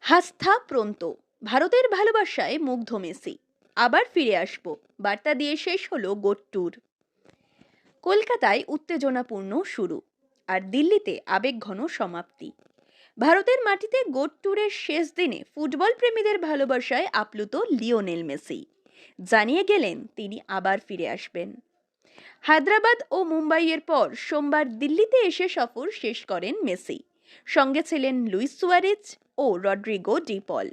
হাস্তাপ্রন্ত ভারতের ভালোবাসায় মুগ্ধ মেসি। আবার ফিরে আসবো বার্তা দিয়ে শেষ হলো গোট ট্যুর। কলকাতায় উত্তেজনাপূর্ণ শুরু, আর দিল্লিতে আবেগঘন সমাপ্তি। ভারতের মাটিতে গোট ট্যুরের শেষ দিনে ফুটবল প্রেমীদের ভালোবাসায় আপ্লুত লিওনেল মেসি জানিয়ে গেলেন তিনি আবার ফিরে আসবেন। হায়দ্রাবাদ ও মুম্বাইয়ের পর সোমবার দিল্লিতে এসে সফর শেষ করেন মেসি। সঙ্গে ছিলেন লুইস সুয়ারেজ ও রড্রিগো ডি পল।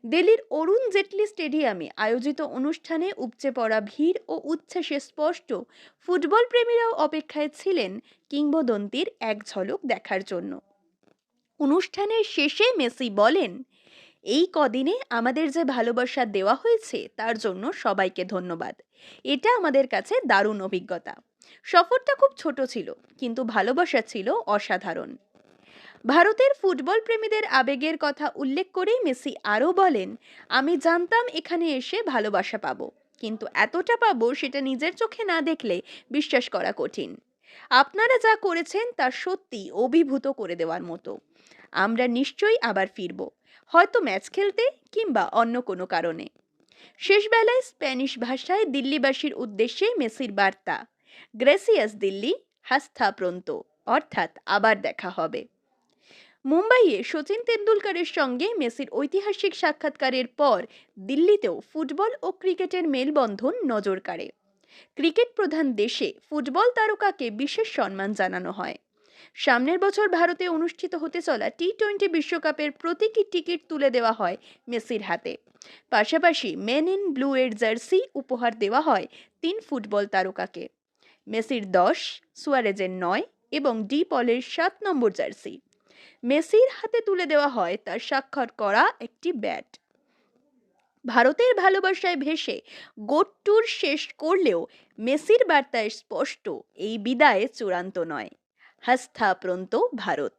দিল্লির অরুণ জেটলি স্টেডিয়ামে আয়োজিত অনুষ্ঠানে উপচে পড়া ভিড় ও উচ্ছ্বাসে স্পষ্ট ফুটবল প্রেমীরাও অপেক্ষায় ছিলেন কিংবদন্তির এক ঝলক দেখার জন্য। অনুষ্ঠানের শেষে মেসি বলেন, এই কদিনে আমাদের যে ভালোবাসা দেওয়া হয়েছে তার জন্য সবাইকে ধন্যবাদ। এটা আমাদের কাছে দারুণ অভিজ্ঞতা। সফরটা খুব ছোট ছিল, কিন্তু ভালোবাসা ছিল অসাধারণ। ভারতের ফুটবল প্রেমীদের আবেগের কথা উল্লেখ করেই মেসি আরও বলেন, আমি জানতাম এখানে এসে ভালোবাসা পাবো, কিন্তু এতটা পাবো সেটা নিজের চোখে না দেখলে বিশ্বাস করা কঠিন। আপনারা যা করেছেন তা সত্যি অভিভূত করে দেওয়ার মতো। আমরা নিশ্চয়ই আবার ফিরব, হয়তো ম্যাচ খেলতে কিংবা অন্য কোনো কারণে। শেষবেলায় স্প্যানিশ ভাষায় দিল্লিবাসীর উদ্দেশ্যে মেসির বার্তা, গ্রেসিয়াস দিল্লি, হাস্তা প্রন্ত, অর্থাৎ আবার দেখা হবে। মুম্বাইয়ে সচিন তেন্ডুলকরের সঙ্গে মেসির ঐতিহাসিক সাক্ষাৎকারের পর দিল্লিতেও ফুটবল ও ক্রিকেটের মেলবন্ধন নজর কাড়ে। ক্রিকেট প্রধান দেশে ফুটবল তারকাকে বিশেষ সম্মান জানানো হয়। সামনের বছর ভারতে অনুষ্ঠিত হতে চলা টি-20 বিশ্বকাপের প্রতীকী টিকিট তুলে দেওয়া হয় মেসির হাতে। পাশাপাশি মেন ইন ব্লু এর জার্সি উপহার দেওয়া হয় 3 ফুটবল তারকাকে। মেসির 10, সুয়ারেজের 9 এবং ডি পলের 7 নম্বর জার্সি। মেসির হাতে তুলে দেওয়া হয় তার স্বাক্ষর করা একটি ব্যাট। ভারতের ভালোবাসায় ভেসে গোট ট্যুর শেষ করলেও মেসির বার্তায় স্পষ্ট, এই বিদায় চূড়ান্ত নয়। হাস্তাপ্রন্ত ভারত।